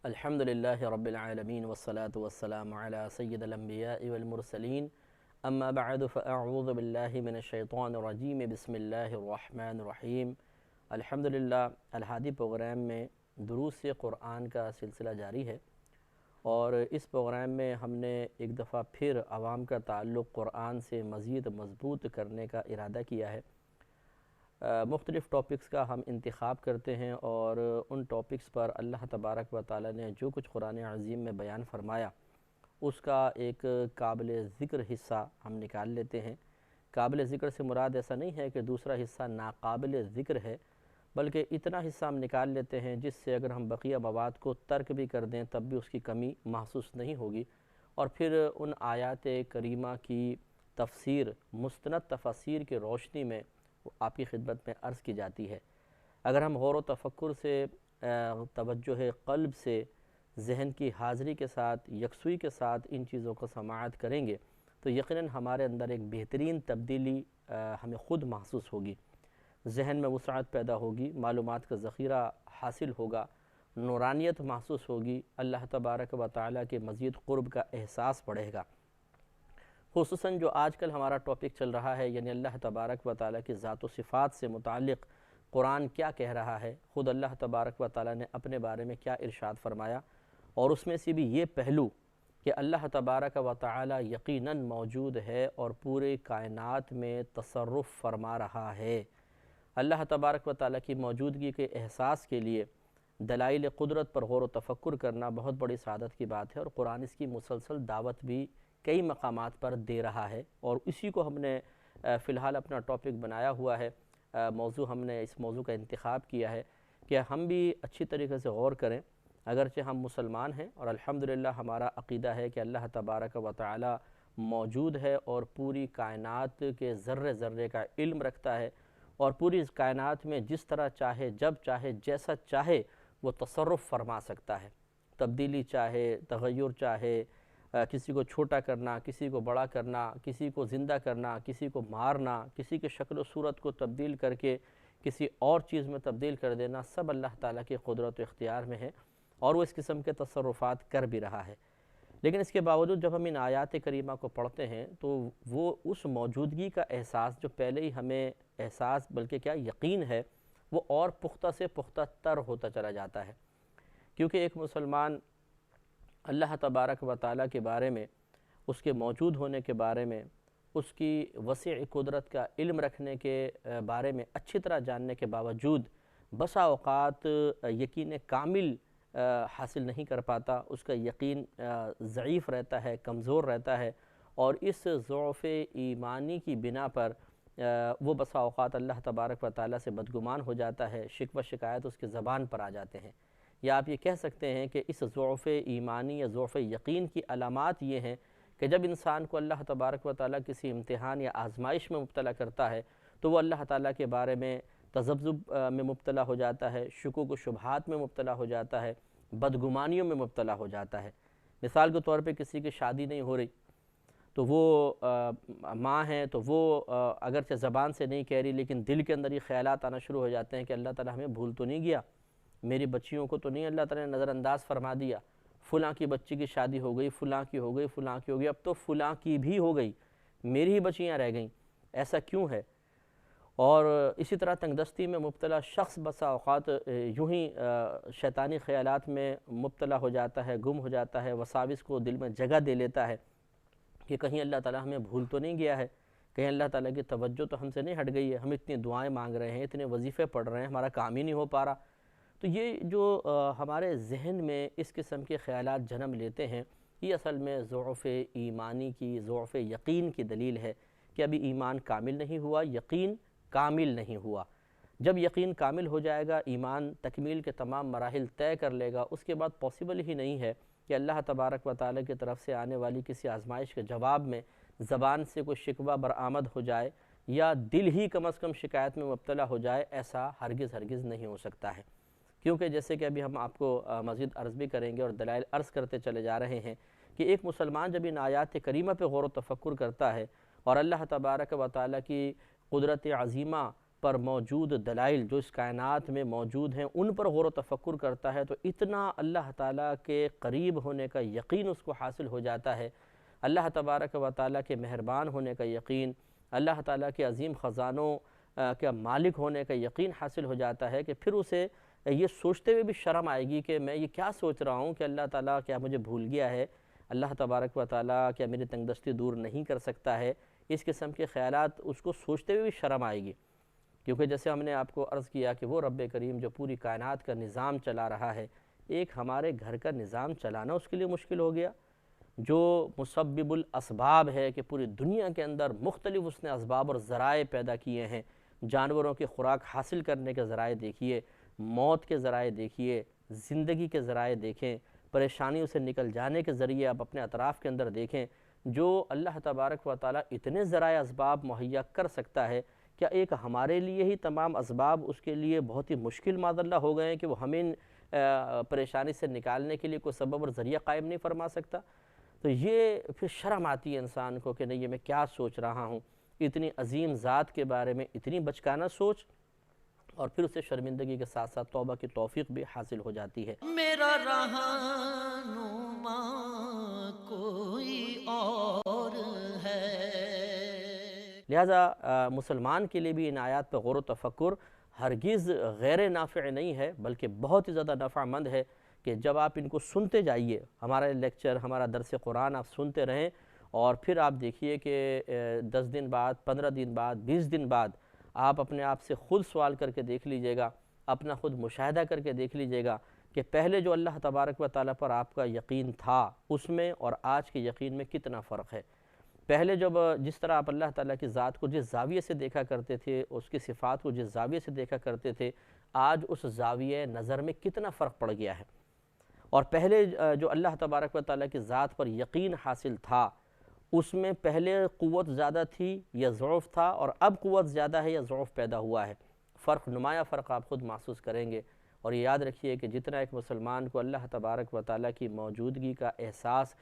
الحمدللہ رب العالمین والصلاة والسلام علی سید الانبیاء والمرسلین اما بعد فاعوذ باللہ من الشیطان الرجیم بسم اللہ الرحمن الرحیم۔ الحمدللہ الہادی پروگرام میں دروس قرآن کا سلسلہ جاری ہے، اور اس پروگرام میں ہم نے ایک دفعہ پھر عوام کا تعلق قرآن سے مزید مضبوط کرنے کا ارادہ کیا ہے۔ مختلف ٹاپکس کا ہم انتخاب کرتے ہیں، اور ان ٹاپکس پر اللہ تبارک و تعالی نے جو کچھ قرآن عظیم میں بیان فرمایا اس کا ایک قابل ذکر حصہ ہم نکال لیتے ہیں۔ قابل ذکر سے مراد ایسا نہیں ہے کہ دوسرا حصہ ناقابل ذکر ہے، بلکہ اتنا حصہ ہم نکال لیتے ہیں جس سے اگر ہم بقیہ مواد کو ترک بھی کر دیں تب بھی اس کی کمی محسوس نہیں ہوگی، اور پھر ان آیات کریمہ کی تفسیر مستند تفاسیر کی روشنی میں آپ کی خدمت میں عرض کی جاتی ہے۔ اگر ہم غور و تفکر سے، توجہ قلب سے، ذہن کی حاضری کے ساتھ، یکسوئی کے ساتھ ان چیزوں کو سماعت کریں گے تو یقیناً ہمارے اندر ایک بہترین تبدیلی ہمیں خود محسوس ہوگی، ذہن میں وسعت پیدا ہوگی، معلومات کا ذخیرہ حاصل ہوگا، نورانیت محسوس ہوگی، اللہ تبارک و تعالیٰ کے مزید قرب کا احساس بڑھے گا۔ خصوصاً جو آج کل ہمارا ٹاپک چل رہا ہے، یعنی اللہ تبارک و تعالیٰ کی ذات و صفات سے متعلق قرآن کیا کہہ رہا ہے، خود اللہ تبارک و تعالیٰ نے اپنے بارے میں کیا ارشاد فرمایا، اور اس میں سے بھی یہ پہلو کہ اللہ تبارک و تعالیٰ یقیناً موجود ہے اور پورے کائنات میں تصرف فرما رہا ہے۔ اللہ تبارک و تعالیٰ کی موجودگی کے احساس کے لیے دلائل قدرت پر غور و تفکر کرنا بہت بڑی سعادت کی بات ہے، اور قرآن اس کی مسلسل دعوت بھی کئی مقامات پر دے رہا ہے، اور اسی کو ہم نے فی الحال اپنا ٹاپک بنایا ہوا ہے۔ موضوع ہم نے اس موضوع کا انتخاب کیا ہے کہ ہم بھی اچھی طریقے سے غور کریں، اگرچہ ہم مسلمان ہیں اور الحمدللہ ہمارا عقیدہ ہے کہ اللہ تبارک و تعالی موجود ہے اور پوری کائنات کے ذرے ذرے کا علم رکھتا ہے، اور پوری اس کائنات میں جس طرح چاہے، جب چاہے، جیسا چاہے وہ تصرف فرما سکتا ہے، تبدیلی چاہے، تغیر چاہے، کسی کو چھوٹا کرنا، کسی کو بڑا کرنا، کسی کو زندہ کرنا، کسی کو مارنا، کسی کی شکل و صورت کو تبدیل کر کے کسی اور چیز میں تبدیل کر دینا، سب اللہ تعالیٰ کے قدرت و اختیار میں ہے، اور وہ اس قسم کے تصرفات کر بھی رہا ہے۔ لیکن اس کے باوجود جب ہم ان آیات کریمہ کو پڑھتے ہیں تو وہ اس موجودگی کا احساس جو پہلے ہی ہمیں احساس بلکہ کیا یقین ہے، وہ اور پختہ سے پختہ تر ہوتا چلا جاتا ہے، کیونکہ ایک مسلمان اللہ تبارک و تعالیٰ کے بارے میں، اس کے موجود ہونے کے بارے میں، اس کی وسیع قدرت کا علم رکھنے کے بارے میں اچھی طرح جاننے کے باوجود بسا اوقات یقین کامل حاصل نہیں کر پاتا، اس کا یقین ضعیف رہتا ہے، کمزور رہتا ہے، اور اس ضعف ایمانی کی بنا پر وہ بسا اوقات اللہ تبارک و تعالیٰ سے بدگمان ہو جاتا ہے، شکوہ شکایت اس کے زبان پر آ جاتے ہیں، یا آپ یہ کہہ سکتے ہیں کہ اس ضعف ایمانی یا ضعف یقین کی علامات یہ ہیں کہ جب انسان کو اللہ تبارک و تعالیٰ کسی امتحان یا آزمائش میں مبتلا کرتا ہے تو وہ اللہ تعالیٰ کے بارے میں تذبذب میں مبتلا ہو جاتا ہے، شکوک و شبہات میں مبتلا ہو جاتا ہے، بدگمانیوں میں مبتلا ہو جاتا ہے۔ مثال کے طور پہ کسی کی شادی نہیں ہو رہی تو وہ ماں ہیں تو وہ اگرچہ زبان سے نہیں کہہ رہی لیکن دل کے اندر یہ خیالات آنا شروع ہو جاتے ہیں کہ اللہ تعالیٰ ہمیں بھول تو نہیں گیا، میری بچیوں کو تو نہیں اللہ تعالیٰ نے نظر انداز فرما دیا، فلاں کی بچی کی شادی ہو گئی، فلاں کی ہو گئی، فلاں کی ہو گئی، اب تو فلاں کی بھی ہو گئی، میری ہی بچیاں رہ گئیں، ایسا کیوں ہے؟ اور اسی طرح تنگ دستی میں مبتلا شخص بسا اوقات یوں ہی شیطانی خیالات میں مبتلا ہو جاتا ہے، گم ہو جاتا ہے، وساوس کو دل میں جگہ دے لیتا ہے کہ کہیں اللہ تعالیٰ ہمیں بھول تو نہیں گیا ہے، کہیں اللہ تعالیٰ کی توجہ تو ہم سے نہیں ہٹ گئی ہے، ہم اتنی دعائیں مانگ رہے ہیں، اتنے وظیفے پڑھ رہے ہیں، ہمارا کام ہی نہیں ہو پا رہا۔ تو یہ جو ہمارے ذہن میں اس قسم کے خیالات جنم لیتے ہیں، یہ اصل میں ضعف ایمانی کی، ضعف یقین کی دلیل ہے کہ ابھی ایمان کامل نہیں ہوا، یقین کامل نہیں ہوا۔ جب یقین کامل ہو جائے گا، ایمان تکمیل کے تمام مراحل طے کر لے گا، اس کے بعد پاسبل ہی نہیں ہے کہ اللہ تبارک و تعالیٰ کی طرف سے آنے والی کسی آزمائش کے جواب میں زبان سے کوئی شکوہ برآمد ہو جائے یا دل ہی کم از کم شکایت میں مبتلا ہو جائے، ایسا ہرگز نہیں ہو سکتا ہے۔ کیونکہ جیسے کہ ابھی ہم آپ کو مزید عرض بھی کریں گے اور دلائل عرض کرتے چلے جا رہے ہیں کہ ایک مسلمان جب ان آیات کریمہ پہ غور و تفکر کرتا ہے اور اللہ تبارک و تعالیٰ کی قدرت عظیمہ پر موجود دلائل جو اس کائنات میں موجود ہیں ان پر غور و تفکر کرتا ہے تو اتنا اللہ تعالیٰ کے قریب ہونے کا یقین اس کو حاصل ہو جاتا ہے، اللہ تبارک و تعالیٰ کے مہربان ہونے کا یقین، اللہ تعالیٰ کے عظیم خزانوں کا مالک ہونے کا یقین حاصل ہو جاتا ہے کہ پھر اسے یہ سوچتے ہوئے بھی شرم آئے گی کہ میں یہ کیا سوچ رہا ہوں کہ اللہ تعالیٰ کیا مجھے بھول گیا ہے، اللہ تبارک و تعالیٰ کیا میری تنگ دستی دور نہیں کر سکتا ہے۔ اس قسم کے خیالات اس کو سوچتے ہوئے بھی شرم آئے گی، کیونکہ جیسے ہم نے آپ کو عرض کیا کہ وہ رب کریم جو پوری کائنات کا نظام چلا رہا ہے، ایک ہمارے گھر کا نظام چلانا اس کے لیے مشکل ہو گیا، جو مسبب الاسباب ہے کہ پوری دنیا کے اندر مختلف اس نے اسباب اور ذرائع پیدا کیے ہیں، جانوروں کی خوراک حاصل کرنے کے ذرائع دیکھیے، موت کے ذرائع دیکھیے، زندگی کے ذرائع دیکھیں، پریشانیوں سے نکل جانے کے ذریعے آپ اپنے اطراف کے اندر دیکھیں، جو اللہ تبارک و تعالیٰ اتنے ذرائع اسباب مہیا کر سکتا ہے، کیا ایک ہمارے لیے ہی تمام اسباب اس کے لیے بہت ہی مشکل معاذ اللہ ہو گئے ہیں کہ وہ ہمیں پریشانی سے نکالنے کے لیے کوئی سبب اور ذریعہ قائم نہیں فرما سکتا؟ تو یہ پھر شرم آتی ہے انسان کو کہ نہیں یہ میں کیا سوچ رہا ہوں، اتنی عظیم ذات کے بارے میں اتنی بچکانہ سوچ، اور پھر اسے شرمندگی کے ساتھ ساتھ توبہ کی توفیق بھی حاصل ہو جاتی ہے۔ میرا رہنما کوئی اور ہے۔ لہٰذا مسلمان کے لیے بھی ان آیات پہ غور و تفکر ہرگز غیر نافع نہیں ہے، بلکہ بہت ہی زیادہ نفع مند ہے کہ جب آپ ان کو سنتے جائیے، ہمارا لیکچر، ہمارا درس قرآن آپ سنتے رہیں، اور پھر آپ دیکھیے کہ 10 دن بعد، 15 دن بعد، 20 دن بعد آپ اپنے آپ سے خود سوال کر کے دیکھ لیجئے گا، اپنا خود مشاہدہ کر کے دیکھ لیجئے گا کہ پہلے جو اللہ تبارک و تعالیٰ پر آپ کا یقین تھا اس میں اور آج کے یقین میں کتنا فرق ہے۔ پہلے جب جس طرح آپ اللہ تعالیٰ کی ذات کو جس زاویے سے دیکھا کرتے تھے، اس کی صفات کو جس زاویے سے دیکھا کرتے تھے، آج اس زاویے نظر میں کتنا فرق پڑ گیا ہے۔ اور پہلے جو اللہ تبارک و تعالیٰ کی ذات پر یقین حاصل تھا، اس میں پہلے قوت زیادہ تھی یا ضعف تھا، اور اب قوت زیادہ ہے یا ضعف پیدا ہوا ہے، فرق، نمایاں فرق آپ خود محسوس کریں گے۔ اور یہ یاد رکھیے کہ جتنا ایک مسلمان کو اللہ تبارک و تعالیٰ کی موجودگی کا احساس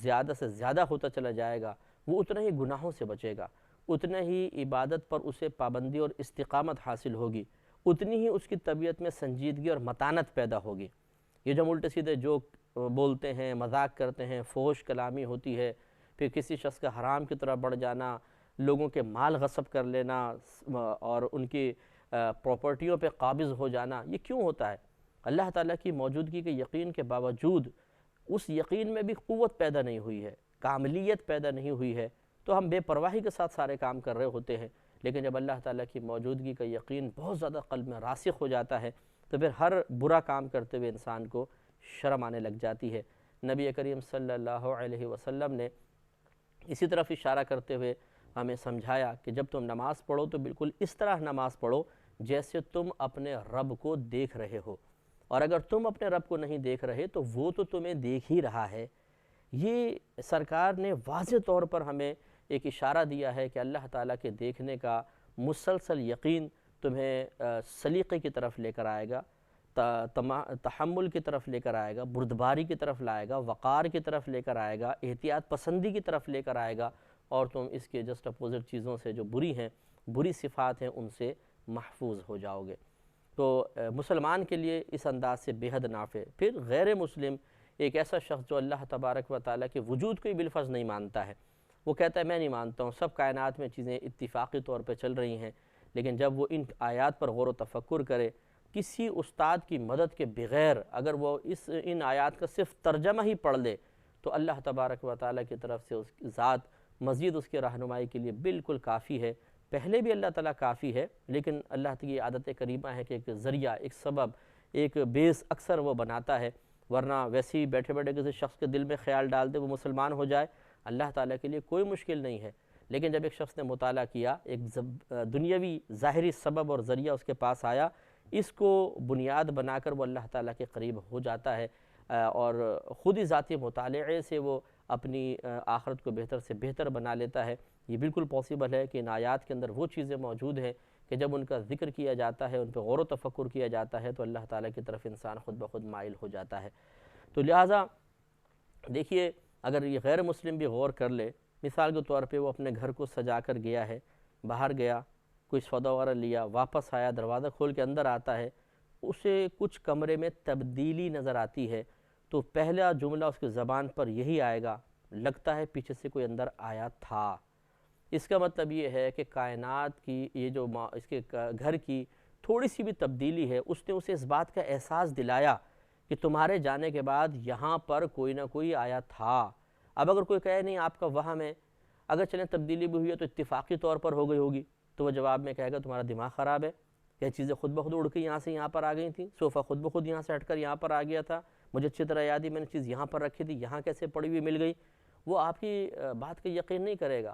زیادہ سے زیادہ ہوتا چلا جائے گا، وہ اتنا ہی گناہوں سے بچے گا، اتنا ہی عبادت پر اسے پابندی اور استقامت حاصل ہوگی، اتنی ہی اس کی طبیعت میں سنجیدگی اور متانت پیدا ہوگی۔ یہ جو الٹے سیدھے جوک بولتے ہیں، مذاق کرتے ہیں، فحش کلامی ہوتی ہے، پھر کسی شخص کا حرام کی طرف بڑھ جانا، لوگوں کے مال غصب کر لینا اور ان کی پراپرٹیوں پہ قابض ہو جانا، یہ کیوں ہوتا ہے؟ اللہ تعالیٰ کی موجودگی کے یقین کے باوجود اس یقین میں بھی قوت پیدا نہیں ہوئی ہے، کاملیت پیدا نہیں ہوئی ہے، تو ہم بے پرواہی کے ساتھ سارے کام کر رہے ہوتے ہیں۔ لیکن جب اللہ تعالیٰ کی موجودگی کا یقین بہت زیادہ قلب میں راسخ ہو جاتا ہے تو پھر ہر برا کام کرتے ہوئے انسان کو شرم آنے لگ جاتی ہے۔ نبی کریم صلی اللہ علیہ وسلم نے اسی طرف اشارہ کرتے ہوئے ہمیں سمجھایا کہ جب تم نماز پڑھو تو بالکل اس طرح نماز پڑھو جیسے تم اپنے رب کو دیکھ رہے ہو، اور اگر تم اپنے رب کو نہیں دیکھ رہے تو وہ تو تمہیں دیکھ ہی رہا ہے۔ یہ سرکار نے واضح طور پر ہمیں ایک اشارہ دیا ہے کہ اللہ تعالیٰ کے دیکھنے کا مسلسل یقین تمہیں سلیقے کی طرف لے کر آئے گا، تحمل کی طرف لے کر آئے گا، بردباری کی طرف لائے گا، وقار کی طرف لے کر آئے گا، احتیاط پسندی کی طرف لے کر آئے گا، اور تم اس کے جسٹ اپوزٹ چیزوں سے جو بری ہیں، بری صفات ہیں، ان سے محفوظ ہو جاؤ گے۔ تو مسلمان کے لیے اس انداز سے بے حد نافع۔ پھر غیر مسلم ایک ایسا شخص جو اللہ تبارک و تعالیٰ کے وجود کو ہی بالفرض نہیں مانتا ہے، وہ کہتا ہے میں نہیں مانتا ہوں، سب کائنات میں چیزیں اتفاقی طور پہ چل رہی ہیں، لیکن جب وہ ان آیات پر غور و تفکر کرے، کسی استاد کی مدد کے بغیر اگر وہ ان آیات کا صرف ترجمہ ہی پڑھ لے تو اللہ تبارک و تعالیٰ کی طرف سے اس کی ذات مزید اس کی رہنمائی کے لیے بالکل کافی ہے۔ پہلے بھی اللہ تعالیٰ کافی ہے، لیکن اللہ کی عادت کریمہ ہے کہ ایک ذریعہ، ایک سبب، ایک بیس اکثر وہ بناتا ہے، ورنہ ویسے ہی بیٹھے بیٹھے کسی شخص کے دل میں خیال ڈال دے وہ مسلمان ہو جائے، اللہ تعالیٰ کے لیے کوئی مشکل نہیں ہے۔ لیکن جب ایک شخص نے مطالعہ کیا، ایک دنیاوی ظاہری سبب اور ذریعہ اس کے پاس آیا، اس کو بنیاد بنا کر وہ اللہ تعالیٰ کے قریب ہو جاتا ہے، اور خود ہی ذاتی مطالعے سے وہ اپنی آخرت کو بہتر سے بہتر بنا لیتا ہے۔ یہ بالکل پاسبل ہے کہ ان آیات کے اندر وہ چیزیں موجود ہیں کہ جب ان کا ذکر کیا جاتا ہے، ان پہ غور و تفکر کیا جاتا ہے تو اللہ تعالیٰ کی طرف انسان خود بخود مائل ہو جاتا ہے۔ تو لہٰذا دیکھیے، اگر یہ غیر مسلم بھی غور کر لے، مثال کے طور پہ وہ اپنے گھر کو سجا کر گیا ہے، باہر گیا، کوئی سودا وغیرہ لیا، واپس آیا، دروازہ کھول کے اندر آتا ہے، اسے کچھ کمرے میں تبدیلی نظر آتی ہے تو پہلا جملہ اس کی زبان پر یہی آئے گا، لگتا ہے پیچھے سے کوئی اندر آیا تھا۔ اس کا مطلب یہ ہے کہ کائنات کی یہ جو اس کے گھر کی تھوڑی سی بھی تبدیلی ہے، اس نے اسے اس بات کا احساس دلایا کہ تمہارے جانے کے بعد یہاں پر کوئی نہ کوئی آیا تھا۔ اب اگر کوئی کہے نہیں آپ کا وہم ہے، اگر چلیں تبدیلی بھی ہوئی ہے تو اتفاقی طور پر ہو گئی ہوگی، تو وہ جواب میں کہے گا تمہارا دماغ خراب ہے، یہ چیزیں خود بخود اڑ کے یہاں سے یہاں پر آ گئی تھیں، صوفہ خود بخود یہاں سے ہٹ کر یہاں پر آ گیا تھا، مجھے اچھی طرح یاد ہی میں نے چیز یہاں پر رکھی تھی، یہاں کیسے پڑی ہوئی مل گئی، وہ آپ کی بات کا یقین نہیں کرے گا۔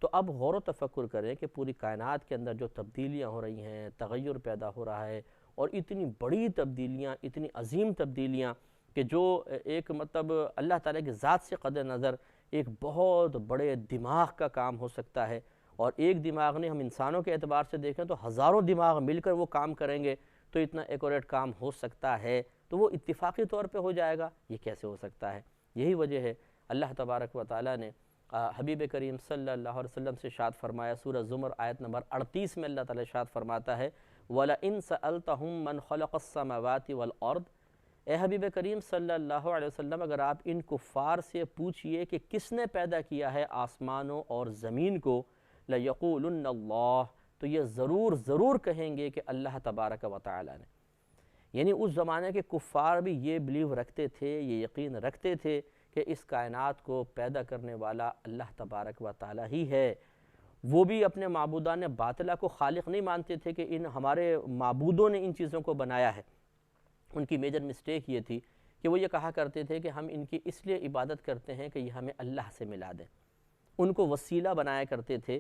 تو اب غور و تفکر کریں کہ پوری کائنات کے اندر جو تبدیلیاں ہو رہی ہیں، تغیر پیدا ہو رہا ہے، اور اتنی بڑی تبدیلیاں، اتنی عظیم تبدیلیاں کہ جو ایک مطلب اللہ تعالیٰ کی ذات سے قد نظر ایک بہت بڑے دماغ کا کام ہو سکتا ہے، اور ایک دماغ نے ہم انسانوں کے اعتبار سے دیکھیں تو ہزاروں دماغ مل کر وہ کام کریں گے تو اتنا ایکوریٹ کام ہو سکتا ہے، تو وہ اتفاقی طور پہ ہو جائے گا، یہ کیسے ہو سکتا ہے؟ یہی وجہ ہے اللہ تبارک و تعالیٰ نے حبیب کریم صلی اللہ علیہ وسلم سے ارشاد فرمایا، سورہ زمر آیت نمبر 38 میں اللہ تعالیٰ ارشاد فرماتا ہے وَلَئِن سَأَلْتَهُم مَّنْ خَلَقَ السَّمَاوَاتِ وَالْأَرْضِ، اے حبیب کریم صلی اللہ علیہ وسلم اگر آپ ان کفار سے پوچھئے کہ کس نے پیدا کیا ہے آسمانوں اور زمین کو، لَيَقُولُنَّ اللَّهُ، تو یہ ضرور کہیں گے کہ اللہ تبارک و تعالیٰ نے۔ یعنی اس زمانے کے کفار بھی یہ بلیو رکھتے تھے، یہ یقین رکھتے تھے کہ اس کائنات کو پیدا کرنے والا اللہ تبارک و تعالیٰ ہی ہے۔ وہ بھی اپنے معبودان باطلہ کو خالق نہیں مانتے تھے کہ ان ہمارے معبودوں نے ان چیزوں کو بنایا ہے۔ ان کی میجر مسٹیک یہ تھی کہ وہ یہ کہا کرتے تھے کہ ہم ان کی اس لیے عبادت کرتے ہیں کہ یہ ہمیں اللہ سے ملا دیں۔ ان کو وسیلہ بنایا کرتے تھے،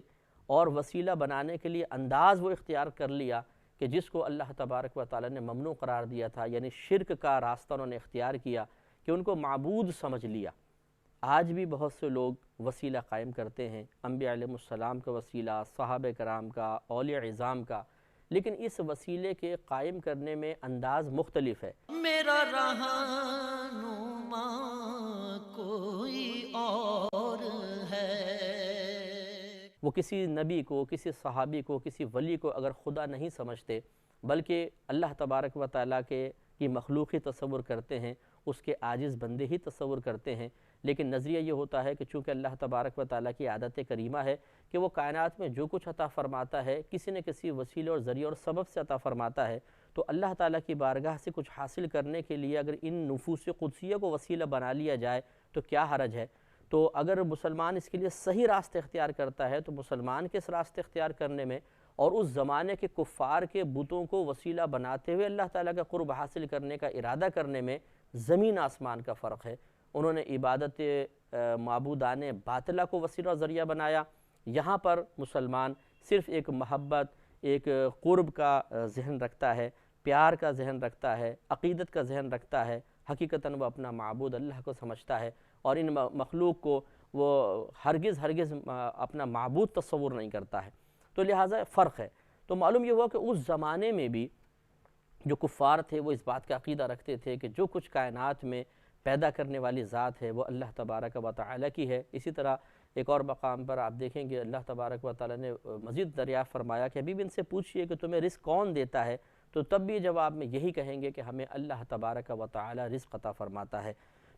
اور وسیلہ بنانے کے لیے انداز وہ اختیار کر لیا کہ جس کو اللہ تبارک و تعالیٰ نے ممنوع قرار دیا تھا، یعنی شرک کا راستہ انہوں نے اختیار کیا کہ ان کو معبود سمجھ لیا۔ آج بھی بہت سے لوگ وسیلہ قائم کرتے ہیں، انبیاء علیہ السلام کا وسیلہ، صحابہ کرام کا، اولیاء عظام کا، لیکن اس وسیلے کے قائم کرنے میں انداز مختلف ہے۔ میرا رہنما کوئی اور ہے۔ وہ کسی نبی کو، کسی صحابی کو، کسی ولی کو اگر خدا نہیں سمجھتے بلکہ اللہ تبارک و تعالیٰ کی مخلوقی تصور کرتے ہیں، اس کے عاجز بندے ہی تصور کرتے ہیں، لیکن نظریہ یہ ہوتا ہے کہ چونکہ اللہ تبارک و تعالیٰ کی عادت کریمہ ہے کہ وہ کائنات میں جو کچھ عطا فرماتا ہے کسی نہ کسی وسیلے اور ذریعے اور سبب سے عطا فرماتا ہے، تو اللہ تعالیٰ کی بارگاہ سے کچھ حاصل کرنے کے لیے اگر ان نفوس قدسیہ کو وسیلہ بنا لیا جائے تو کیا حرج ہے؟ تو اگر مسلمان اس کے لیے صحیح راستہ اختیار کرتا ہے تو مسلمان کے اس راستہ اختیار کرنے میں اور اس زمانے کے کفار کے بتوں کو وسیلہ بناتے ہوئے اللہ تعالیٰ کا قرب حاصل کرنے کا ارادہ کرنے میں زمین آسمان کا فرق ہے۔ انہوں نے عبادت معبودان باطلہ کو وسیلہ و ذریعہ بنایا، یہاں پر مسلمان صرف ایک محبت، ایک قرب کا ذہن رکھتا ہے، پیار کا ذہن رکھتا ہے، عقیدت کا ذہن رکھتا ہے، حقیقتاً وہ اپنا معبود اللہ کو سمجھتا ہے، اور ان مخلوق کو وہ ہرگز اپنا معبود تصور نہیں کرتا ہے، تو لہٰذا فرق ہے۔ تو معلوم یہ ہوا کہ اس زمانے میں بھی جو کفار تھے وہ اس بات کا عقیدہ رکھتے تھے کہ جو کچھ کائنات میں پیدا کرنے والی ذات ہے وہ اللہ تبارک و تعالیٰ کی ہے۔ اسی طرح ایک اور مقام پر آپ دیکھیں گے اللہ تبارک و تعالیٰ نے مزید دریافت فرمایا کہ حبیب ان سے پوچھئے کہ تمہیں رزق کون دیتا ہے، تو تب بھی جواب میں یہی کہیں گے کہ ہمیں اللہ تبارک و تعالیٰ رزق عطا فرماتا ہے۔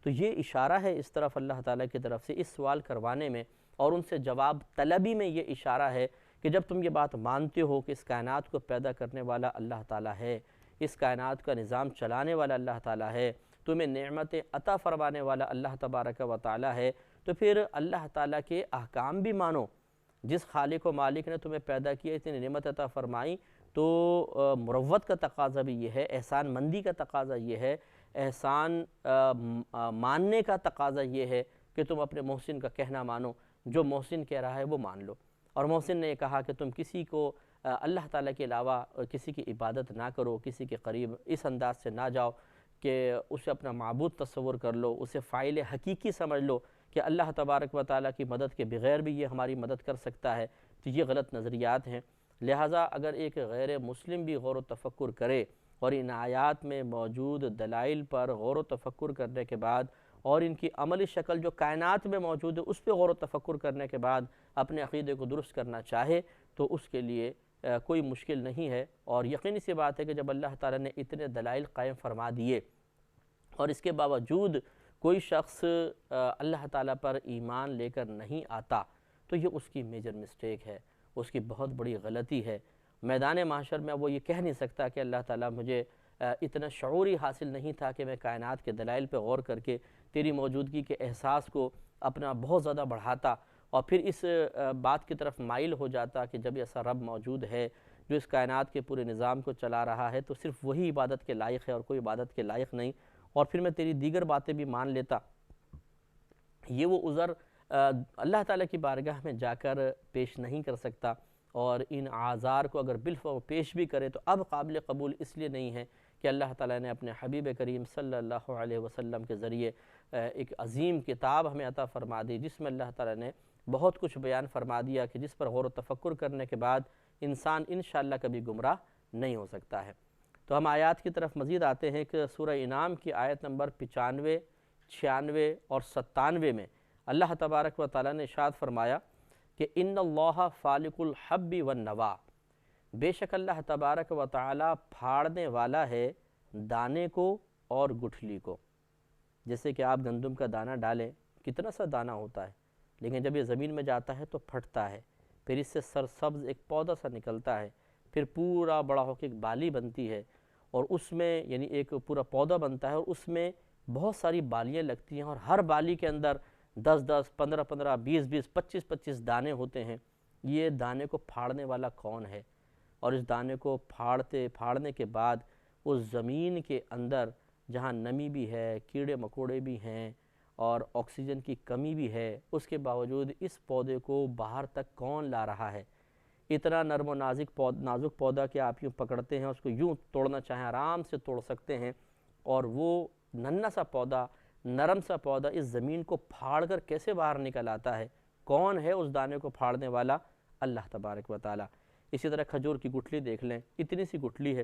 تو یہ اشارہ ہے اس طرف اللہ تعالیٰ کی طرف سے اس سوال کروانے میں، اور ان سے جواب طلبی میں یہ اشارہ ہے کہ جب تم یہ بات مانتے ہو کہ اس کائنات کو پیدا کرنے والا اللہ تعالیٰ ہے، اس کائنات کا نظام چلانے والا اللہ تعالیٰ ہے، تمہیں نعمتیں عطا فرمانے والا اللہ تبارک و تعالیٰ ہے، تو پھر اللہ تعالیٰ کے احکام بھی مانو۔ جس خالق و مالک نے تمہیں پیدا کیا، اتنی نعمت عطا فرمائی، تو مروت کا تقاضا بھی یہ ہے، احسان مندی کا تقاضا یہ ہے، احسان ماننے کا تقاضا یہ ہے کہ تم اپنے محسن کا کہنا مانو، جو محسن کہہ رہا ہے وہ مان لو۔ اور محسن نے یہ کہا کہ تم کسی کو اللہ تعالیٰ کے علاوہ کسی کی عبادت نہ کرو، کسی کے قریب اس انداز سے نہ جاؤ کہ اسے اپنا معبود تصور کر لو، اسے فاعل حقیقی سمجھ لو کہ اللہ تبارک و تعالیٰ کی مدد کے بغیر بھی یہ ہماری مدد کر سکتا ہے، تو یہ غلط نظریات ہیں۔ لہٰذا اگر ایک غیر مسلم بھی غور و تفکر کرے اور ان آیات میں موجود دلائل پر غور و تفکر کرنے کے بعد اور ان کی عملی شکل جو کائنات میں موجود ہے اس پہ غور و تفکر کرنے کے بعد اپنے عقیدے کو درست کرنا چاہے، تو اس کے لیے کوئی مشکل نہیں ہے، اور یقینی سی بات ہے کہ جب اللہ تعالیٰ نے اتنے دلائل قائم فرما دیے اور اس کے باوجود کوئی شخص اللہ تعالیٰ پر ایمان لے کر نہیں آتا تو یہ اس کی میجر مسٹیک ہے، اس کی بہت بڑی غلطی ہے۔ میدان محشر میں وہ یہ کہہ نہیں سکتا کہ اللہ تعالیٰ مجھے اتنا شعوری حاصل نہیں تھا کہ میں کائنات کے دلائل پہ غور کر کے تیری موجودگی کے احساس کو اپنا بہت زیادہ بڑھاتا اور پھر اس بات کی طرف مائل ہو جاتا کہ جب ایسا رب موجود ہے جو اس کائنات کے پورے نظام کو چلا رہا ہے تو صرف وہی عبادت کے لائق ہے اور کوئی عبادت کے لائق نہیں، اور پھر میں تیری دیگر باتیں بھی مان لیتا۔ یہ وہ عذر اللہ تعالیٰ کی بارگاہ میں جا کر پیش نہیں کر سکتا، اور ان اعذار کو اگر بالفعل پیش بھی کرے تو اب قابل قبول اس لیے نہیں ہے کہ اللہ تعالیٰ نے اپنے حبیب کریم صلی اللہ علیہ وسلم کے ذریعے ایک عظیم کتاب ہمیں عطا فرما دی جس میں اللہ تعالیٰ نے بہت کچھ بیان فرما دیا کہ جس پر غور و تفکر کرنے کے بعد انسان انشاءاللہ کبھی گمراہ نہیں ہو سکتا ہے۔ تو ہم آیات کی طرف مزید آتے ہیں کہ سورہ انعام کی آیت نمبر 95، 96 اور 97 میں اللہ تبارک و تعالیٰ نے ارشاد فرمایا کہ ان اللہ فالق الحب والنوا، بے شک اللہ تبارک و تعالیٰ پھاڑنے والا ہے دانے کو اور گٹھلی کو۔ جیسے کہ آپ گندم کا دانہ ڈالیں، کتنا سا دانہ ہوتا ہے، لیکن جب یہ زمین میں جاتا ہے تو پھٹتا ہے، پھر اس سے سرسبز ایک پودا سا نکلتا ہے، پھر پورا بڑا ہو کے ایک بالی بنتی ہے، اور اس میں یعنی ایک پورا پودا بنتا ہے اور اس میں بہت ساری بالیاں لگتی ہیں، اور ہر بالی کے اندر 10-10، 15-15، 20-20، 25-25 دانے ہوتے ہیں۔ یہ دانے کو پھاڑنے والا کون ہے؟ اور اس دانے کو پھاڑنے کے بعد اس زمین کے اندر جہاں نمی بھی ہے، کیڑے مکوڑے بھی ہیں اور آکسیجن کی کمی بھی ہے، اس کے باوجود اس پودے کو باہر تک کون لا رہا ہے؟ اتنا نرم و نازک پودا کہ آپ یوں پکڑتے ہیں اس کو یوں توڑنا چاہیں آرام سے توڑ سکتے ہیں، اور وہ ننھا سا پودا، نرم سا پودا اس زمین کو پھاڑ کر کیسے باہر نکل آتا ہے؟ کون ہے اس دانے کو پھاڑنے والا؟ اللہ تبارک و تعالیٰ۔ اسی طرح کھجور کی گٹھلی دیکھ لیں، اتنی سی گٹھلی ہے،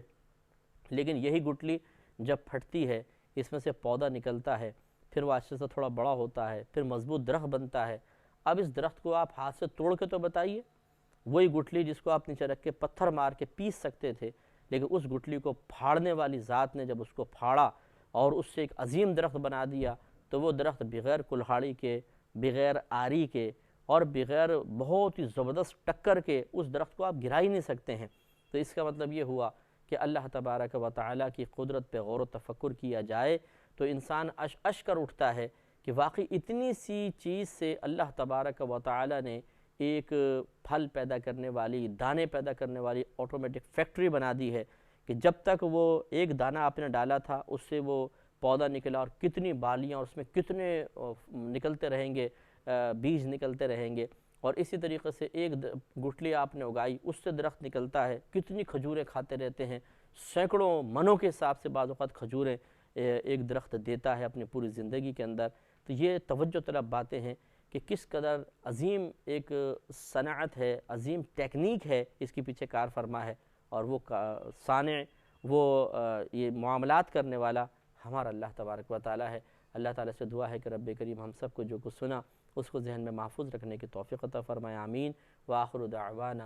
لیکن یہی گٹھلی جب پھٹتی ہے اس میں سے پودا نکلتا ہے، پھر وہ آہستہ سے تھوڑا بڑا ہوتا ہے، پھر مضبوط درخت بنتا ہے۔ اب اس درخت کو آپ ہاتھ سے توڑ کے تو بتائیے، وہی گٹھلی جس کو آپ نیچے رکھ کے پتھر مار کے پیس سکتے تھے، لیکن اس گٹھلی کو پھاڑنے والی ذات نے جب اس کو پھاڑا اور اس سے ایک عظیم درخت بنا دیا تو وہ درخت بغیر کلہاڑی کے، بغیر آری کے اور بغیر بہت ہی زبردست ٹکر کے اس درخت کو آپ گرا ہی نہیں سکتے ہیں۔ تو اس کا مطلب یہ ہوا کہ اللہ تبارک و تعالیٰ کی قدرت پہ غور و تفکر کیا جائے تو انسان اش کر اٹھتا ہے کہ واقعی اتنی سی چیز سے اللہ تبارک و تعالیٰ نے ایک پھل پیدا کرنے والی، دانے پیدا کرنے والی آٹومیٹک فیکٹری بنا دی ہے کہ جب تک وہ ایک دانہ آپ نے ڈالا تھا اس سے وہ پودا نکلا اور کتنی بالیاں اور اس میں کتنے نکلتے رہیں گے، بیج نکلتے رہیں گے، اور اسی طریقے سے ایک گٹھلی آپ نے اگائی اس سے درخت نکلتا ہے، کتنی کھجوریں کھاتے رہتے ہیں، سینکڑوں منوں کے حساب سے بعض اوقات کھجوریں ایک درخت دیتا ہے اپنی پوری زندگی کے اندر۔ تو یہ توجہ طلب باتیں ہیں کہ کس قدر عظیم ایک صنعت ہے، عظیم ٹیکنیک ہے اس کے پیچھے کار فرما ہے، اور وہ صانع، وہ یہ معاملات کرنے والا ہمارا اللہ تبارک و تعالیٰ ہے۔ اللہ تعالیٰ سے دعا ہے کہ رب کریم ہم سب کو جو کچھ سنا اس کو ذہن میں محفوظ رکھنے کی توفیق عطا فرمائے، آمین۔ وآخر دعوانا